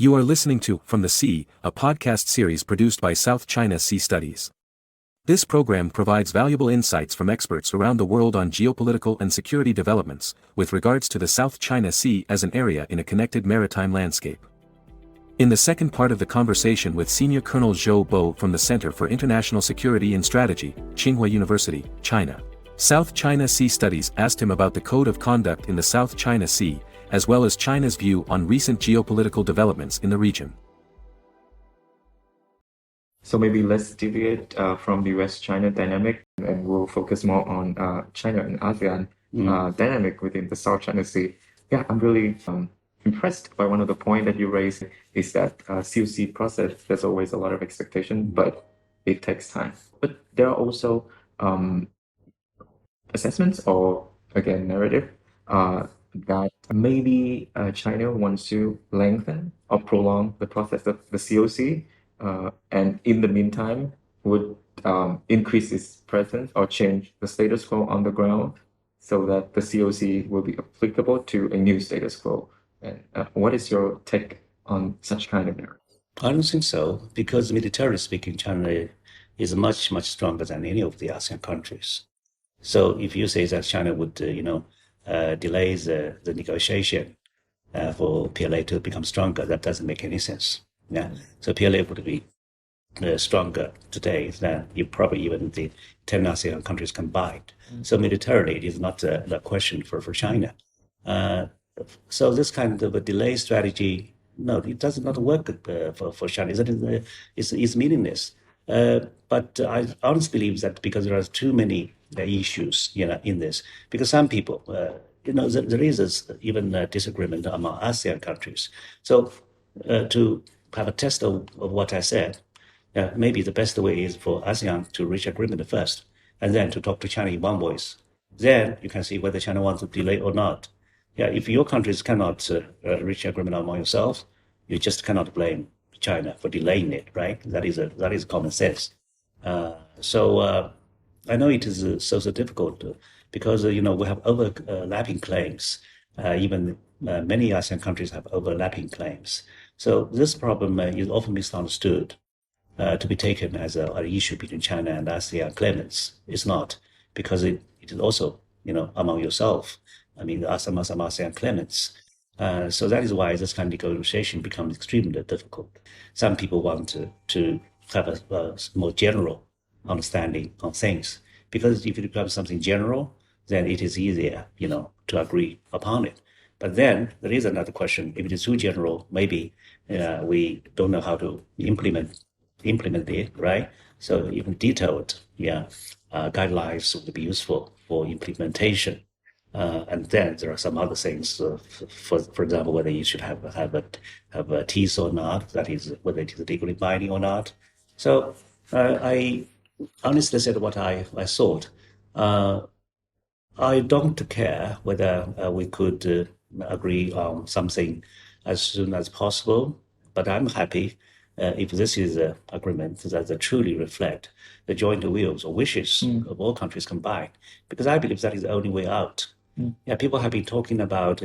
You are listening to From the Sea, a podcast series produced by South China Sea Studies. This program provides valuable insights from experts around the world on geopolitical and security developments, with regards to the South China Sea as an area in a connected maritime landscape. In the second part of the conversation with Senior Colonel Zhou from the Center for International Security and Strategy, Tsinghua University, China, South China Sea Studies asked him about the code of conduct in the South China Sea, as well as China's view on recent geopolitical developments in the region. So maybe let's deviate from the US-China dynamic, and we'll focus more on China and ASEAN dynamic within the South China Sea. Yeah, I'm really impressed by one of the points that you raised, is that COC process, there's always a lot of expectation, but it takes time. But there are also assessments or, again, narrative that maybe China wants to lengthen or prolong the process of the COC, and in the meantime would increase its presence or change the status quo on the ground so that the COC will be applicable to a new status quo. And what is your take on such kind of narrative? I don't think so, because militarily speaking, China is much, much stronger than any of the ASEAN countries. So if you say that China would, delay the negotiation for PLA to become stronger, that doesn't make any sense. Yeah. So PLA would be stronger today than probably even the 10 ASEAN countries combined. So militarily, it is not a question for China. So this kind of a delay strategy, no, it does not work for China. It's meaningless. But I honestly believe that because there are too many issues, in this, because some people, there is even a disagreement among ASEAN countries. So to have a test of what I said, maybe the best way is for ASEAN to reach agreement first, and then to talk to China in one voice. Then you can see whether China wants to delay or not. Yeah, if your countries cannot reach agreement among yourselves, you just cannot blame China for delaying it, right? That is common sense. So I know it is so difficult because we have overlapping claims. Even many ASEAN countries have overlapping claims. So this problem is often misunderstood to be taken as an issue between China and ASEAN claimants. It's not, because it is also among yourself. I mean, there are some ASEAN claimants. So that is why this kind of negotiation becomes extremely difficult. Some people want to have a more general understanding on things, because if it becomes something general, then it is easier, to agree upon it. But then there is another question. If it is too general, maybe we don't know how to implement it, right? So even detailed, guidelines would be useful for implementation. And then there are some other things, for example, whether you should have a TIS or not, that is, whether it is legally binding or not. So I honestly said what I thought. I don't care whether we could agree on something as soon as possible, but I'm happy if this is an agreement that truly reflect the joint wills or wishes of all countries combined, because I believe that is the only way out. Yeah, people have been talking about,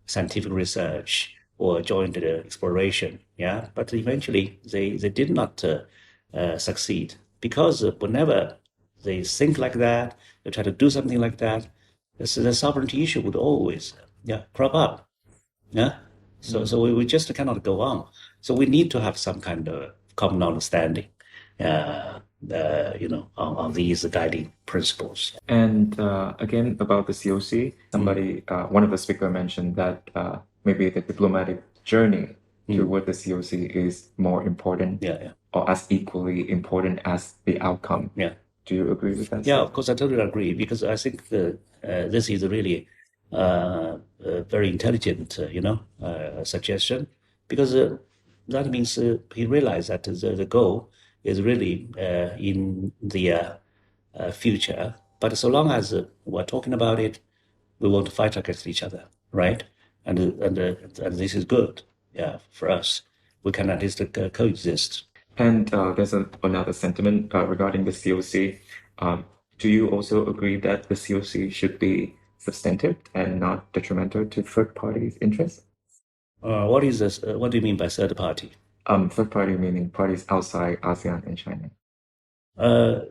scientific research or joint exploration, but eventually they did not succeed, because whenever they think like that, they try to do something like that, the sovereignty issue would always crop up. So we just cannot go on. So we need to have some kind of common understanding, on these guiding principles. And again, about the COC, one of the speakers mentioned that maybe the diplomatic journey toward the COC is more important, or as equally important as the outcome. Yeah. Do you agree with that? Yeah, of course, I totally agree, because I think this is really a very intelligent, suggestion, because that means he realized that the goal is really in the future. But so long as we're talking about it, we want to fight against each other, right? And this is good, for us. We can at least coexist. And there's another sentiment regarding the COC. Do you also agree that the COC should be substantive and not detrimental to third parties' interests? What is this? What do you mean by third party? Third party meaning parties outside ASEAN and China. Uh,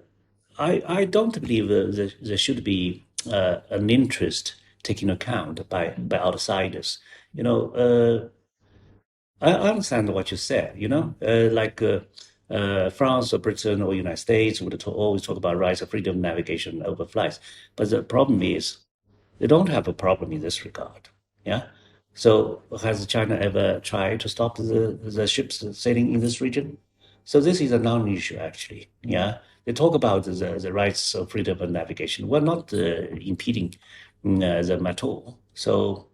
I don't believe there should be an interest taken account by outsiders. You know, I understand what you said. France or Britain or United States would always talk about rights of freedom of navigation over flights, but the problem is they don't have a problem in this regard. Yeah. So has China ever tried to stop the ships sailing in this region? So this is a non-issue actually. Yeah. They talk about the rights of freedom of navigation. We're not impeding them at all. So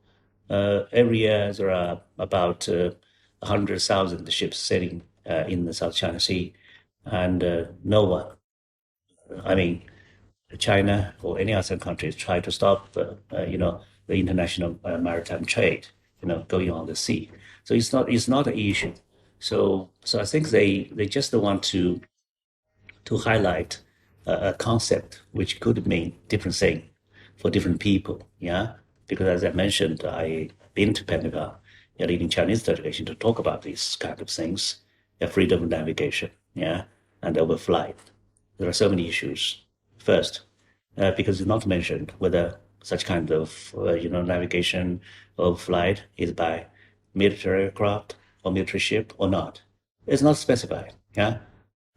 every year there are about 100,000 ships sailing in the South China Sea, and no one, I mean, China or any other countries try to stop, the international maritime trade, going on the sea. So it's not an issue. So I think they just want to highlight a concept which could mean different thing for different people. Yeah, because as I mentioned, I been to Pentagon, leading Chinese delegation to talk about these kind of things, freedom of navigation, yeah, and overflight. There are so many issues. First, because it's not mentioned whether such kind of navigation of flight is by military aircraft or military ship or not. It's not specified. Yeah,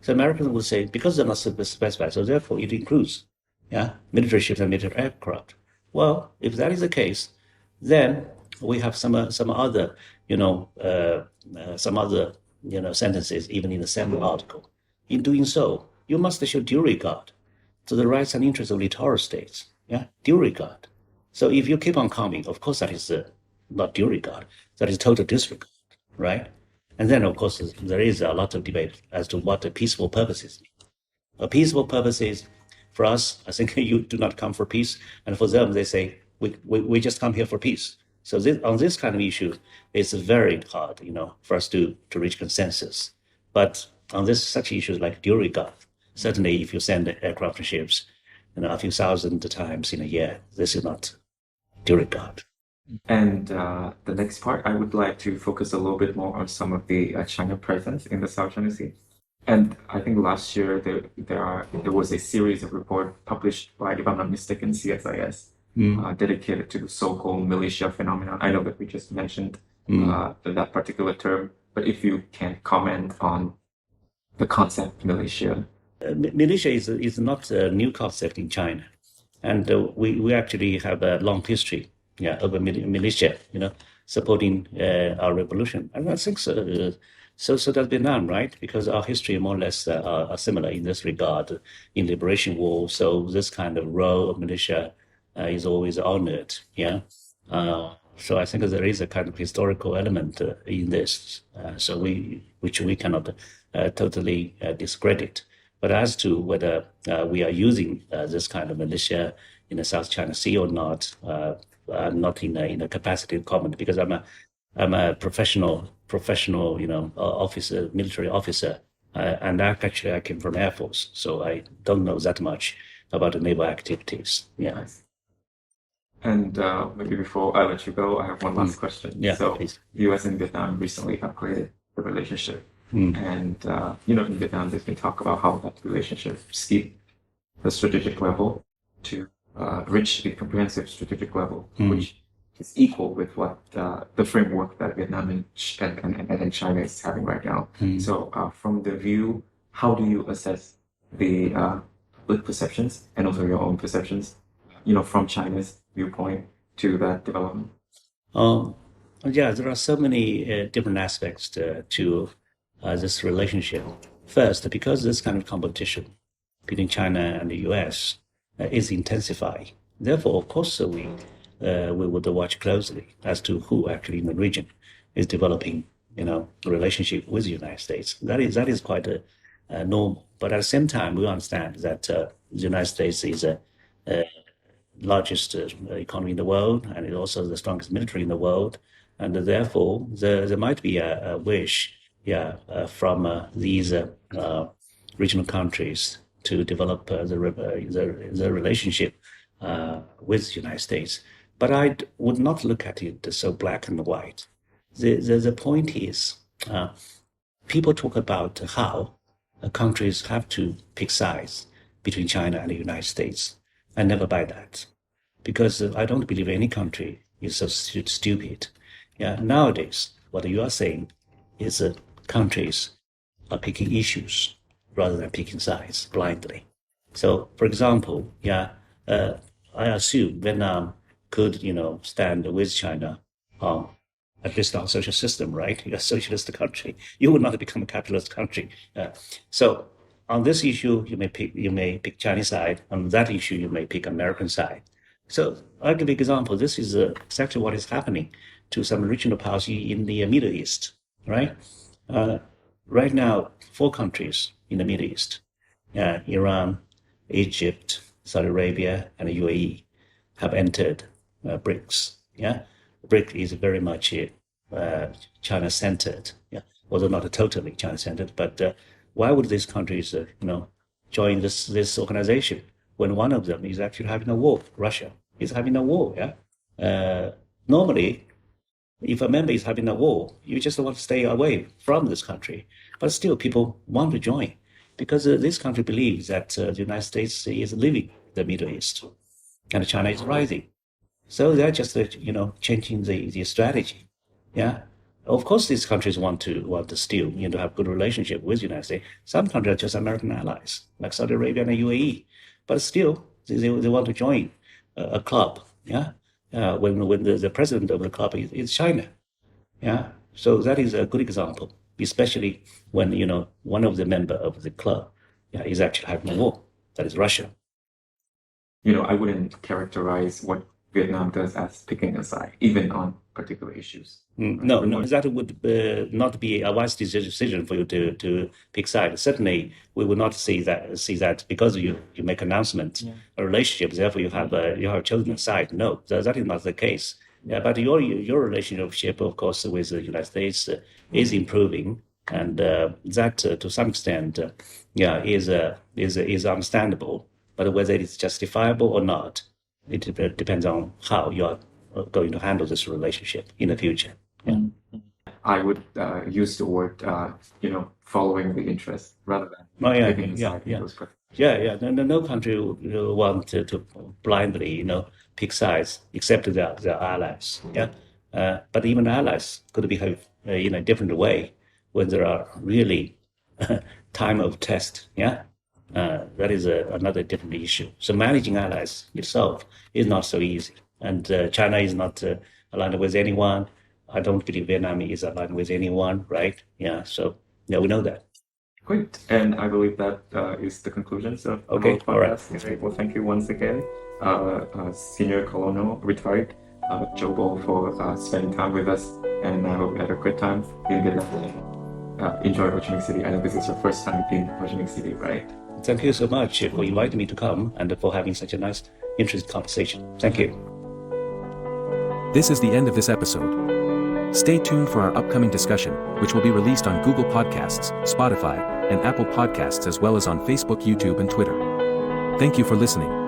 so Americans would say because they're not specified, so therefore it includes, yeah, military ships and military aircraft. Well, if that is the case, then we have some other sentences even in the same article. In doing so, you must show due regard to the rights and interests of littoral states. Yeah, due regard. So if you keep on coming, of course that is not due regard. That is total disregard, right? And then, of course, there is a lot of debate as to what the peaceful purposes mean. A peaceful purposes, for us, I think you do not come for peace, and for them, they say we just come here for peace. So on this kind of issue, it's very hard, for us to reach consensus. But on such issues like due regard, certainly if you send aircraft and ships, a few thousand times in a year, this is not due regard. And the next part, I would like to focus a little bit more on some of the China presence in the South China Sea. And I think last year there was a series of reports published by, if I'm not mistaken, CSIS, dedicated to the so-called militia phenomenon. I know that we just mentioned that particular term, but if you can comment on the concept militia. Militia is not a new concept in China, and we actually have a long history, of a militia, supporting our revolution, and I think so does Vietnam, right? Because our history more or less are similar in this regard in liberation war. So this kind of role of militia is always honored, yeah. So I think there is a kind of historical element in this, which we cannot totally discredit. But as to whether we are using this kind of militia in the South China Sea or not, I'm not in a capacity to comment because I'm a professional, officer, military officer, and actually I came from Air Force, so I don't know that much about the naval activities. Yeah. Nice. And maybe before I let you go, I have one last question. Yeah, so please. U.S. and Vietnam recently upgraded the relationship. And, in Vietnam, there's been talk about how that relationship skipped the strategic level to reach the comprehensive strategic level, which is equal with what the framework that Vietnam and China is having right now. So from the view, how do you assess the public perceptions and also your own perceptions, from China's viewpoint to that development? Yeah, there are so many different aspects to this relationship. First, because this kind of competition between China and the U.S. Is intensifying. Therefore, of course, we would watch closely as to who actually in the region is developing, a relationship with the United States. That is quite normal. But at the same time, we understand that the United States is the largest economy in the world, and it's also the strongest military in the world. And therefore, there might be a wish, from these regional countries to develop the relationship with the United States. But I would not look at it so black and white. the point is, people talk about how countries have to pick sides between China and the United States. I never buy that, because I don't believe any country is so stupid. Yeah, nowadays, what you are saying is countries are picking issues rather than picking sides blindly. So, for example, I assume Vietnam could, stand with China on at least on social system, right? You're a socialist country. You will not become a capitalist country. So, on this issue, you may pick Chinese side. On that issue, you may pick American side. So, I'll give you an example. This is exactly what is happening to some regional powers in the Middle East, right? Right now, 4 countries in the Middle East, Iran, Egypt, Saudi Arabia, and the UAE, have entered BRICS. Yeah, BRIC is very much China-centered. Yeah, although not totally China-centered. But why would these countries, join this organization when one of them is actually having a war? Russia is having a war. Yeah, normally, if a member is having a war, you just want to stay away from this country. But still, people want to join because this country believes that the United States is leaving the Middle East and China is rising. So they're just, changing the strategy. Yeah. Of course, these countries want to still, have good relationship with the United States. Some countries are just American allies, like Saudi Arabia and the UAE, but still they want to join a club. Yeah. When the president of the club is China. Yeah. So that is a good example, especially when, one of the member of the club is actually having a war. That is Russia. I wouldn't characterize what Vietnam does as picking a side, even on particular issues. No, that would not be a wise decision for you to pick sides. Certainly, we will not see that because you make announcement, a relationship. Therefore, you have chosen a side. No, that is not the case. Yeah, but your relationship, of course, with the United States is improving, and that to some extent, is understandable. But whether it is justifiable or not, it depends on how you are going to handle this relationship in the future. Yeah. I would use the word, following the interest rather than picking a side in those questions. No country will want to blindly, pick sides except their allies. Yeah, but even allies could behave in a different way when there are really time of test. Yeah. That is another different issue. So managing allies itself is not so easy. And China is not aligned with anyone. I don't believe Vietnam is aligned with anyone, right? Yeah, so we know that. Great. And I believe that is the conclusions of our podcast. All right. Okay, well, thank you once again, Senior Colonel, retired Zhou, for spending time with us. And I hope you had a great time in Vietnam. Enjoy Ho Chi Minh City. I know this is your first time in Ho Chi Minh City, right? Thank you so much for inviting me to come and for having such a nice, interesting conversation. Thank you. This is the end of this episode. Stay tuned for our upcoming discussion, which will be released on Google Podcasts, Spotify, and Apple Podcasts, as well as on Facebook, YouTube, and Twitter. Thank you for listening.